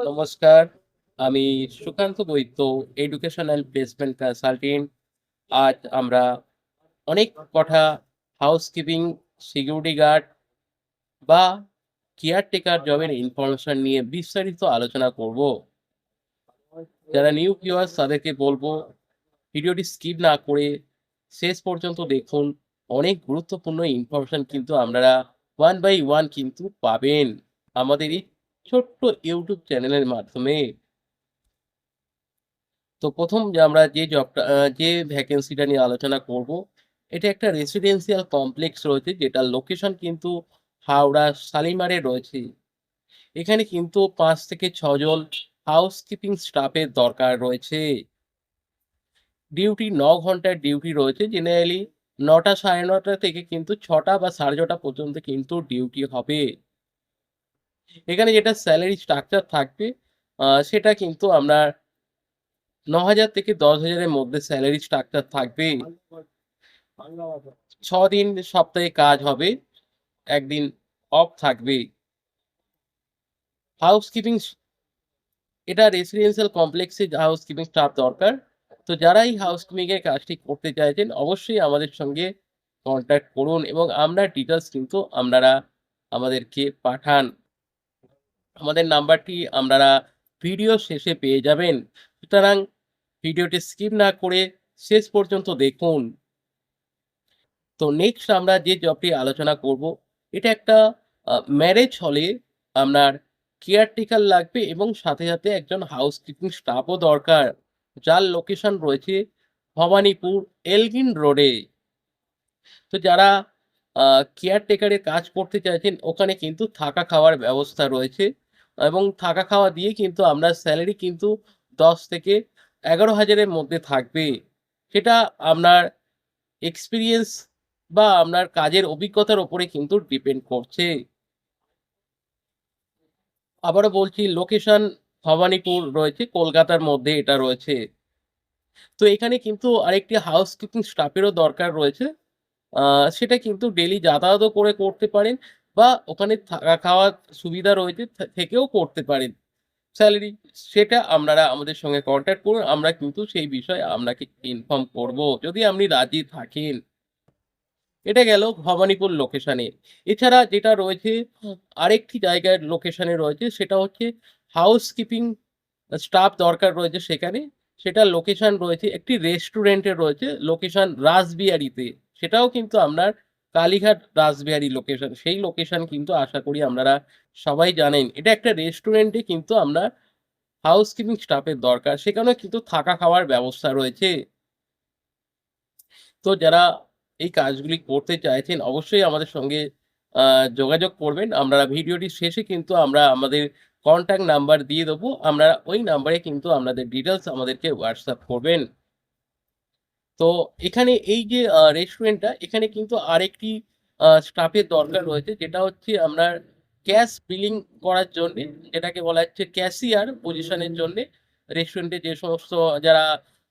নমস্কার, আমি সুকান্ত বৈদ্য, educational placement consultant. আজ আমরা অনেক কথা হাউসকিপিং, সিকিউরিটি গার্ড বা কেয়ারটেকার জবের ইনফরমেশন নিয়ে বিস্তারিত আলোচনা করব। যারা নিউ ভিউয়ার্স তাদেরকে বলবো ভিডিওটি স্কিপ না করে শেষ পর্যন্ত দেখুন। অনেক গুরুত্বপূর্ণ ইনফরমেশন কিন্তু আপনারা ওয়ান বাই ওয়ান কিন্তু পাবেন আমাদের এই ছোট্ট ইউটিউব চ্যানেলের মাধ্যমে। তো প্রথম যে আমরা যে জবটা যে ভ্যাকেন্সিটা নিয়ে আলোচনা করব, এটা একটা রেসিডেন্সিয়াল কমপ্লেক্স রয়েছে যেটার লোকেশন কিন্তু হাওড়া শালিমারে রয়েছে। এখানে কিন্তু ৫ থেকে ৬ জন হাউসকিপিং স্টাফের দরকার রয়েছে। ডিউটি ৯ ঘন্টার ডিউটি রয়েছে। জেনারেলি ৯টা ৯:৩০ থেকে কিন্তু ৬টা বা ৬:৩০ পর্যন্ত কিন্তু ডিউটি হবে। এখানে যেটা স্যালারি স্ট্রাকচার থাকবে সেটা কিন্তু আপনার ৯,০০০ থেকে ১০,০০০ এর মধ্যে স্যালারি স্ট্রাকচার থাকবে। ৬ দিন সপ্তাহে কাজ হবে, ১ দিন অফ থাকবে। হাউসকিপিং এটা রেসিডেন্সিয়াল কমপ্লেক্সে হাউসকিপিং স্টাফ দরকার। তো যারা এই হাউসকিপিং এর কাজটি করতে চাইছেন অবশ্যই আমাদের সঙ্গে কনট্যাক্ট করুন এবং আমরা ডিটেইলস কিন্তু আপনারা আমাদেরকে পাঠান। আমাদের নাম্বারটি আপনারা ভিডিও শেষে পেয়ে যাবেন। সুতরাং ভিডিওটি স্কিপ না করে শেষ পর্যন্ত দেখুন। তো নেক্সট আমরা যে জবটি আলোচনা করব, এটা একটা ম্যারেজ হলে আপনার কেয়ারটেকার লাগবে এবং সাথে, সাথে একজন হাউসকিপিং স্টাফও দরকার। যার লোকেশন রয়েছে ভবানীপুর এলগিন রোডে। তো যারা আ কেয়ারটেকারের কাজ করতে চাইছেন ওখানে কিন্তু থাকা খাওয়ার ব্যবস্থা রয়েছে এবং থাকা খাওয়া দিয়ে কিন্তু আপনার স্যালারি কিন্তু ১০ থেকে ১১,০০০ এর মধ্যে থাকবে। সেটা আপনার এক্সপেরিয়েন্স বা আপনার কাজের অভিজ্ঞতার উপরে কিন্তু ডিপেন্ড করছে। আবারও বলছি লোকেশন ভবানীপুর রয়েছে, কলকাতার মধ্যে এটা রয়েছে। তো এখানে কিন্তু আরেকটি হাউসকিপিং স্টাফেরও দরকার রয়েছে। আ সেটা কিন্তু ডেইলি যাতায়াতও করে করতে পারেন বা ওখানে থাকা খাওয়ার সুবিধা রয়েছে থেকেও করতে পারেন। স্যালারি সেটা আপনারা আমাদের সঙ্গে কনট্যাক্ট করুন। আমরা কিন্তু সেই বিষয়ে আপনাকে ইনফর্ম করব যদি আপনি রাজি থাকেন। এটা গেল ভবানীপুর লোকেশনে। এছাড়া যেটা রয়েছে আরেকটি জায়গার লোকেশনে রয়েছে সেটা হচ্ছে হাউসকিপিং স্টাফ দরকার রয়েছে সেখানে। সেটার লোকেশন রয়েছে একটি রেস্টুরেন্টে রয়েছে লোকেশন রাসবিহারীতে। সেটাও কিন্তু আপনার কালীঘাট রাসবিহারী লোকেশন। সেই লোকেশন কিন্তু আশা করি আপনারা সবাই জানেন। এটা একটা রেস্টুরেন্টে কিন্তু আপনার হাউসকিপিং স্টাফের দরকার। সেখানেও কিন্তু থাকা খাওয়ার ব্যবস্থা রয়েছে। তো যারা এই কাজগুলি করতে চাইছেন অবশ্যই আমাদের সঙ্গে আ যোগাযোগ করবেন। আমরা ভিডিওটির শেষে কিন্তু আমরা আমাদের কনট্যাক্ট নাম্বার দিয়ে দেবো। আমরা ওই নাম্বারে কিন্তু আপনাদের ডিটেইলস আমাদেরকে WhatsApp করবেন। তো এখানে এই যে রেস্টুরেন্টটা এখানে কিন্তু আরেকটি স্টাফের দরকার রয়েছে যেটা হচ্ছে আপনার ক্যাশ বিলিং করার জন্যে, যেটাকে বলা হচ্ছে ক্যাশিয়ার পজিশনের জন্যে। রেস্টুরেন্টে যে সমস্ত যারা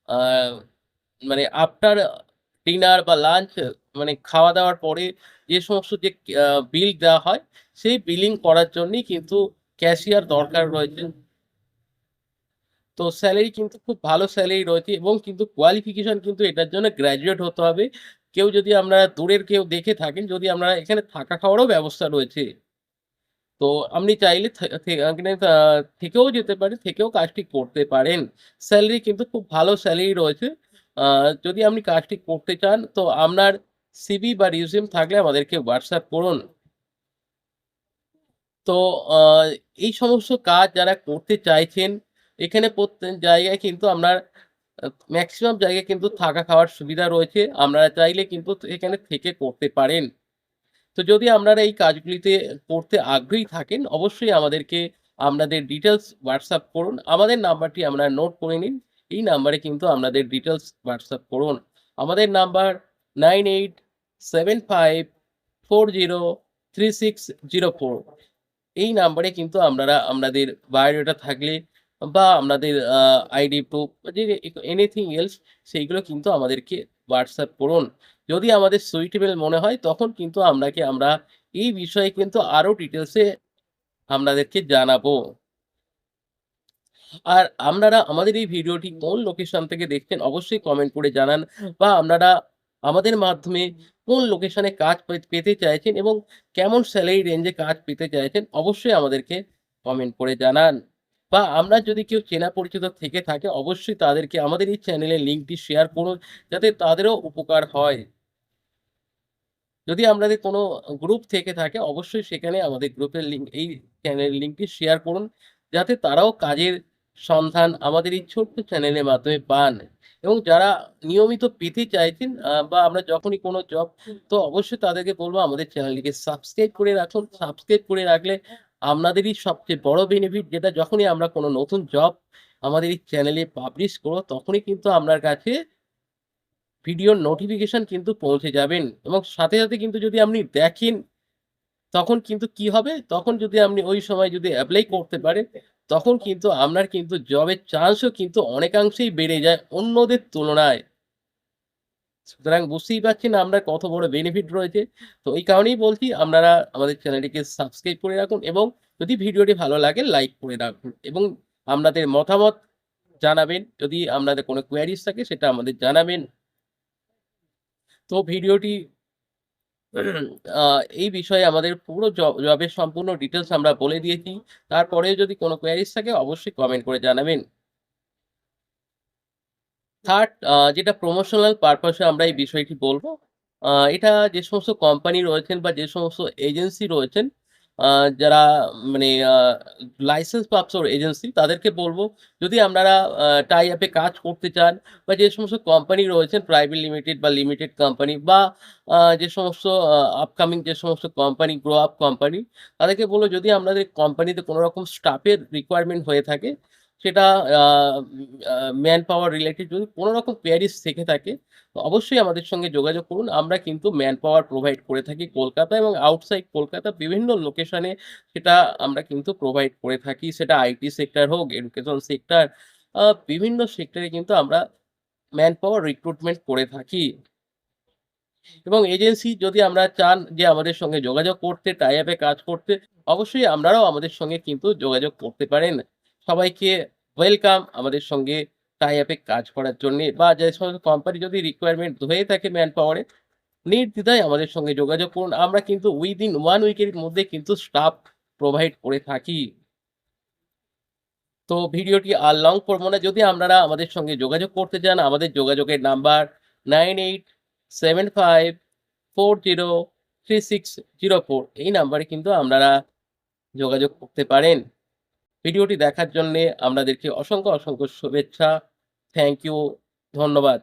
আ মানে আফটার ডিনার বা লাঞ্চ মানে খাওয়া-দাওয়ার পরে যে সমস্ত যে বিল দেওয়া হয়, সেই বিলিং করার জন্যই কিন্তু ক্যাশিয়ার দরকার রয়েছে। তো স্যালারি কিন্তু খুব ভালো স্যালারি রয়েছে এবং কিন্তু কোয়ালিফিকেশন কিন্তু এটার জন্য গ্র্যাজুয়েট হতে হবে। কেউ যদি আপনারা দূরের কেউ দেখে থাকেন, যদি আপনারা এখানে থাকা খাওয়ারও ব্যবস্থা রয়েছে। তো আপনি চাইলে থে থে এখানে থেকেও যেতে পারেন, থেকেও কাজটি করতে পারেন। স্যালারি কিন্তু খুব ভালো স্যালারি রয়েছে। আ যদি আপনি কাজটি করতে চান তো আপনার সিভি বা রিজিউম থাকলে আমাদেরকে WhatsApp করুন। তো আ এই সমস্ত কাজ যারা করতে চাইছেন, এখানে জায়গায় কিন্তু আপনার আ মেক্সিমাম জায়গায় কিন্তু থাকা খাওয়ার সুবিধা রয়েছে। আপনারা চাইলে কিন্তু এখানে থেকে করতে পারেন। তো যদি আপনারা এই কাজগুলিতে করতে আগ্রহী থাকেন, অবশ্যই আমাদেরকে আপনাদের ডিটেইলস WhatsApp করুন। আমাদের নাম্বারটি আপনারা নোট করে নিন। এই নাম্বারে কিন্তু আপনাদের ডিটেইলস WhatsApp করুন। আমাদের নাম্বার 9875403604। এই নাম্বারে কিন্তু আপনারা আপনাদের বায়োডাটা থাকলে বা আপনাদের আইডি প্রুফ যে এনিথিং এলস সেইগুলো কিন্তু আমাদেরকে WhatsApp করুন। যদি আমাদের সুইটেবল মনে হয় তখন কিন্তু আমরা এই বিষয়ে কিন্তু আরো ডিটেইলস এ আপনাদেরকে জানাবো। আর আপনারা আমাদের এই ভিডিওটি কোন লোকেশন থেকে দেখছেন অবশ্যই কমেন্ট করে জানান, বা আপনারা আমাদের মাধ্যমে কোন লোকেশনে কাজ পেতে চাইছেন এবং কেমন স্যালারি রেঞ্জে কাজ পেতে চাইছেন অবশ্যই আমাদেরকে কমেন্ট করে জানান। বা আপনার যদি কেউ চেনা পরিচিত থেকে থাকে অবশ্যই তাদেরকে আমাদের এই চ্যানেলের লিঙ্কটি শেয়ার করুন, যাতে তাদেরও উপকার হয়। যদি আপনাদের কোনো গ্রুপ থেকে থাকে অবশ্যই সেখানে আমাদের গ্রুপের লিঙ্ক, এই চ্যানেলের লিঙ্কটি শেয়ার করুন, যাতে তারাও কাজের সন্ধান আমাদের এই ছোট্ট চ্যানেলের মাধ্যমে পান। এবং যারা নিয়মিত পেতে চাইছেন বা আমরা যখনই কোনো জব, তো অবশ্যই তাদেরকে বলব আমাদের চ্যানেলটিকে সাবস্ক্রাইব করে রাখুন। সাবস্ক্রাইব করে রাখলে আপনাদেরই সবচেয়ে বড় বেনিফিট, যেটা যখনই আমরা কোনো নতুন জব আমাদের এই চ্যানেলে পাবলিশ করব তখনই কিন্তু আপনার কাছে ভিডিওর নোটিফিকেশন কিন্তু পৌঁছে যাবেন। এবং সাথে, সাথে কিন্তু যদি আপনি দেখেন তখন কিন্তু কি হবে? তখন যদি আপনি ওই সময় যদি এপ্লাই করতে পারেন, তখন কিন্তু আপনার কিন্তু জবের চান্সও কিন্তু অনেকাংশেই বেড়ে যায় অন্যদের তুলনায়। সুতরাং বুঝতেই পারছেন আপনার কত বড় বেনিফিট রয়েছে। তো এই কারণেই বলছি আপনারা আমাদের চ্যানেলটিকে সাবস্ক্রাইব করে রাখুন এবং যদি ভিডিওটি ভালো লাগে লাইক করে রাখুন এবং আপনাদের মতামত জানাবেন। যদি আপনাদের কোনো কোয়েরিজ থাকে সেটা আমাদের জানাবেন। তো ভিডিওটি আ এই বিষয়ে আমাদের পুরো জবের সম্পূর্ণ ডিটেইলস আমরা বলে দিয়েছি। তারপরেও যদি কোনো কোয়েরিজ থাকে অবশ্যই কমেন্ট করে জানাবেন। থার্ড, যেটা প্রমোশনাল পারপাস এ আমরা এই বিষয়টি বলব। এটা যে সমস্ত কোম্পানি রয়েছেন বা যে সমস্ত এজেন্সি রয়েছেন, আ যারা মানে লাইসেন্স প্রাপ্ত এজেন্সি তাদেরকে বলব, যদি আপনারা টাই আপ এ কাজ করতে চান বা যে সমস্ত কোম্পানি রয়েছেন প্রাইভেট লিমিটেড বা লিমিটেড কোম্পানি বা যে সমস্ত আপকামিং যে সমস্ত কোম্পানি, গ্রো আপ কোম্পানি, তাদেরকে বলব যদি আপনাদের কোম্পানিতে কোনো রকম স্টাফের রিকোয়ারমেন্ট হয়ে থাকে, সেটা আ আ ম্যান পাওয়ার রিলেটেড যদি কোন রকম কোয়েরিজ থেকে থাকে, তো অবশ্যই আমাদের সঙ্গে যোগাযোগ করুন। আমরা কিন্তু ম্যান পাওয়ার প্রোভাইড করে থাকি কলকাতা এবং আউটসাইড কলকাতা বিভিন্ন লোকেশনে, সেটা আমরা কিন্তু প্রোভাইড করে থাকি। সেটা আইটি সেক্টর হোক, এডুকেশন সেক্টর, বিভিন্ন সেক্টরে কিন্তু আমরা ম্যান পাওয়ার রিক্রুটমেন্ট করে থাকি। এবং এজেন্সি যদি আমরা চান যে আমাদের সঙ্গে যোগাযোগ করতে, টাই আপ এ কাজ করতে, অবশ্যই আপনারাও আমাদের সঙ্গে কিন্তু যোগাযোগ করতে পারেন। সবাইকে ওয়েলকাম আমাদের সঙ্গে টাই আপ এ কাজ করার জন্যে, বা যে সমস্ত কোম্পানি যদি রিকোয়ারমেন্ট হয়ে থাকে ম্যান পাওয়ার এর, নির্দ্বিধায় আমাদের সঙ্গে যোগাযোগ করুন। আমরা কিন্তু উইদিন 1 উইকের মধ্যে কিন্তু স্টাফ প্রোভাইড করে থাকি। তো ভিডিওটি আর লং করব না। যদি আপনারা আমাদের সঙ্গে যোগাযোগ করতে চান, আমাদের যোগাযোগের নাম্বার 9875403604, এই নাম্বারে কিন্তু আপনারা যোগাযোগ করতে পারেন। ভিডিওটি দেখার জন্যে আপনাদেরকে অসংখ্য, অসংখ্য শুভেচ্ছা। Thank you. ধন্যবাদ।